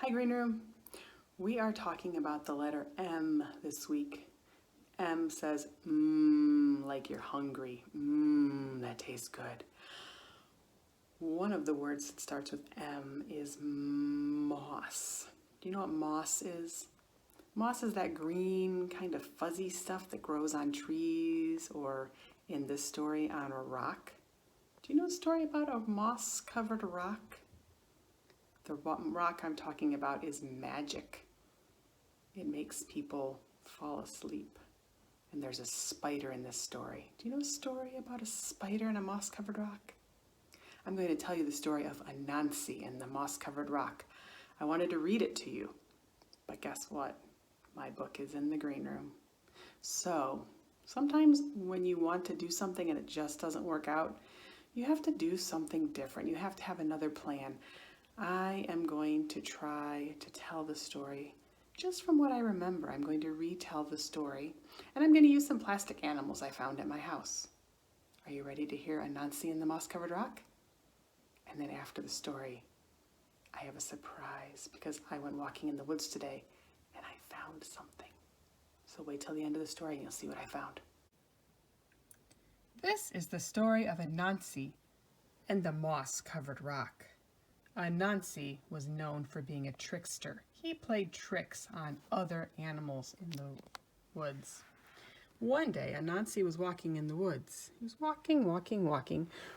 Hi, Green Room. We are talking about the letter M this week. M says, like you're hungry. That tastes good. One of the words that starts with M is moss. Do you know what moss is? Moss is that green kind of fuzzy stuff that grows on trees or, in this story, on a rock. Do you know a story about a moss-covered rock? The rock I'm talking about is magic. It makes people fall asleep. And there's a spider in this story. Do you know a story about a spider in a moss-covered rock? I'm going to tell you the story of Anansi and the moss-covered rock. I wanted to read it to you, but guess what? My book is in the green room. So, sometimes when you want to do something and it just doesn't work out, you have to do something different. You have to have another plan. I am going to try to tell the story just from what I remember. I'm going to retell the story, and I'm going to use some plastic animals I found at my house. Are you ready to hear Anansi and the Moss-Covered Rock? And then after the story, I have a surprise because I went walking in the woods today and I found something. So wait till the end of the story and you'll see what I found. This is the story of Anansi and the moss-covered rock. Anansi was known for being a trickster. He played tricks on other animals in the woods. One day, Anansi was walking in the woods. He was walking,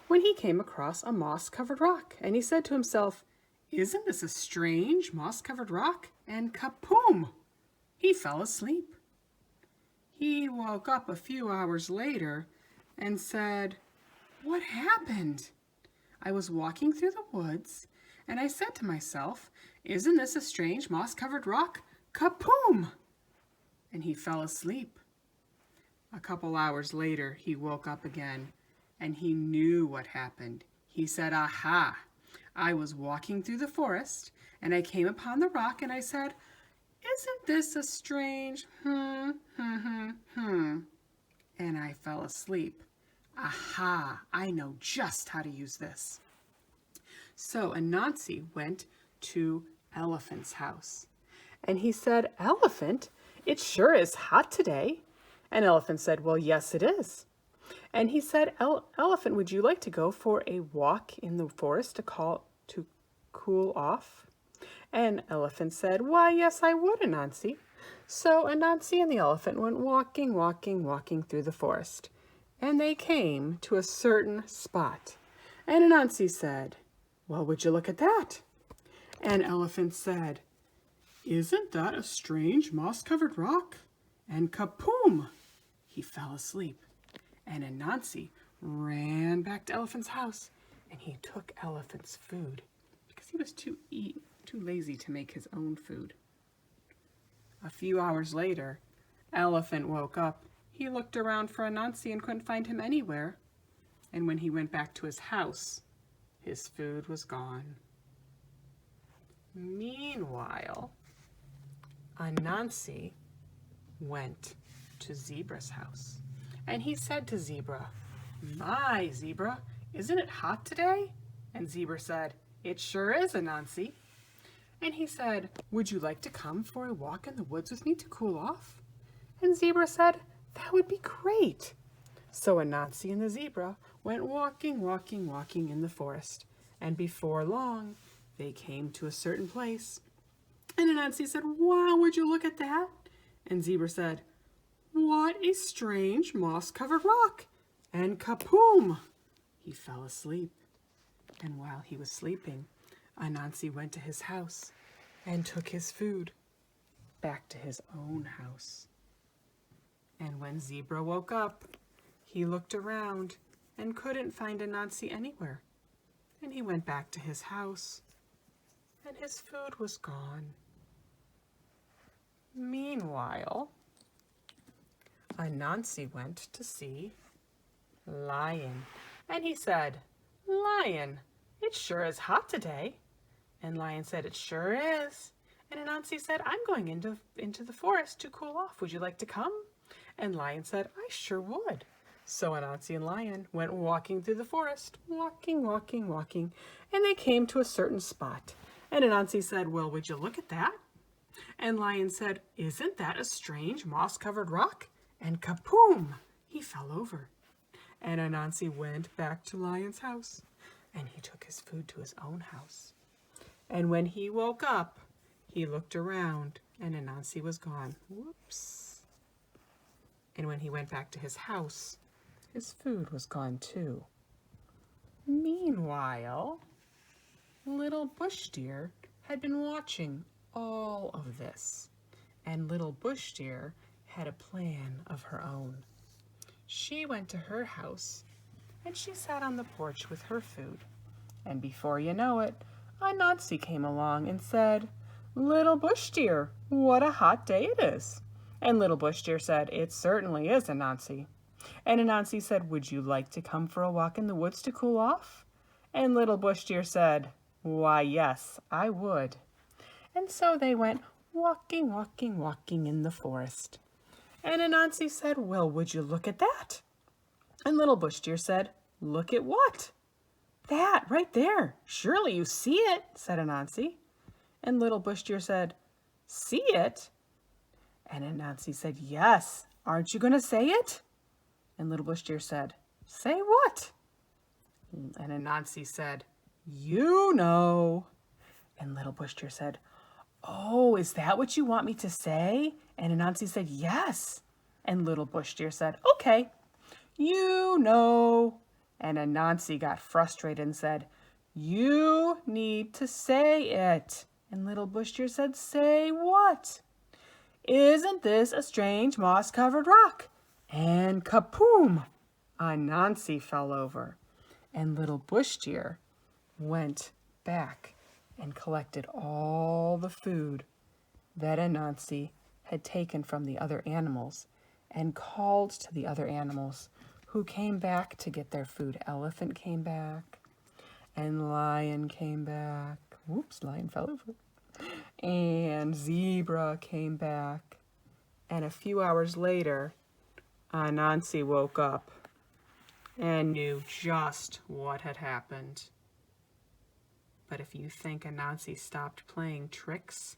when he came across a moss-covered rock. And he said to himself, "Isn't this a strange moss-covered rock?" And kapoom! He fell asleep. He woke up a few hours later and said, "What happened? I was walking through the woods, and I said to myself, isn't this a strange moss-covered rock? Kapoom!" And he fell asleep. A couple hours later, he woke up again, and he knew what happened. He said, "Aha! I was walking through the forest, and I came upon the rock, and I said, isn't this a strange And I fell asleep. Aha! I know just how to use this." So Anansi went to Elephant's house. And he said, "Elephant, it sure is hot today." And Elephant said, "Well, yes, it is." And he said, Elephant, would you like to go for a walk in the forest to cool off?" And Elephant said, "Why, yes, I would, Anansi." So Anansi and the elephant went walking through the forest. And they came to a certain spot. And Anansi said, "Well, would you look at that?" And Elephant said, "Isn't that a strange moss-covered rock?" And kapoom! He fell asleep. And Anansi ran back to Elephant's house, and he took Elephant's food because he was too lazy to make his own food. A few hours later, Elephant woke up. He looked around for Anansi and couldn't find him anywhere. And when he went back to his house, his food was gone. Meanwhile, Anansi went to Zebra's house. And he said to Zebra, "My, Zebra, isn't it hot today?" And Zebra said, "It sure is, Anansi." And he said, "Would you like to come for a walk in the woods with me to cool off?" And Zebra said, "That would be great." So Anansi and the zebra went walking in the forest. And before long, they came to a certain place. And Anansi said, "Wow, would you look at that?" And Zebra said, "What a strange moss-covered rock." And kapoom! He fell asleep. And while he was sleeping, Anansi went to his house and took his food back to his own house. And when Zebra woke up, he looked around and couldn't find Anansi anywhere. And he went back to his house, and his food was gone. Meanwhile, Anansi went to see Lion. And he said, "Lion, it sure is hot today." And Lion said, "It sure is." And Anansi said, "I'm going into the forest to cool off. Would you like to come?" And Lion said, "I sure would." So Anansi and Lion went walking through the forest, walking, and they came to a certain spot. And Anansi said, well, would you look at that? And Lion said, isn't that a strange moss-covered rock? And kapoom! He fell over. And Anansi went back to Lion's house, and he took his food to his own house. And when he woke up, he looked around, and Anansi was gone. Whoops. And when he went back to his house, his food was gone too. Meanwhile, Little Bush Deer had been watching all of this, and Little Bush Deer had a plan of her own. She went to her house, and she sat on the porch with her food. And before you know it, Anansi came along and said, Little Bush Deer, what a hot day it is. And Little Bush Deer said, it certainly is, Anansi. And Anansi said, would you like to come for a walk in the woods to cool off? And Little Bush Deer said, why, yes, I would. And so they went walking, walking, walking in the forest. And Anansi said, well, would you look at that? And Little Bush Deer said, look at what? That right there. Surely you see it, said Anansi. And Little Bush Deer said, see it? And Anansi said, yes. Aren't you going to say it? And Little Bush Deer said, say what? And Anansi said, you know. And Little Bush Deer said, oh, is that what you want me to say? And Anansi said, yes. And Little Bush Deer said, okay, you know. And Anansi got frustrated and said, you need to say it. And Little Bush Deer said, say what? Isn't this a strange moss-covered rock? And kapoom! Anansi fell over. And Little Bush Deer went back and collected all the food that Anansi had taken from the other animals and called to the other animals who came back to get their food. Elephant came back and Lion came back. Whoops, Lion fell over. And Zebra came back. And a few hours later, Anansi woke up and knew just what had happened. But if you think Anansi stopped playing tricks,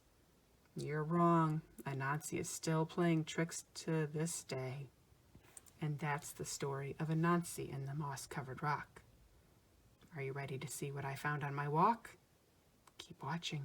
you're wrong. Anansi is still playing tricks to this day. And that's the story of Anansi and the moss-covered rock. Are you ready to see what I found on my walk? Keep watching.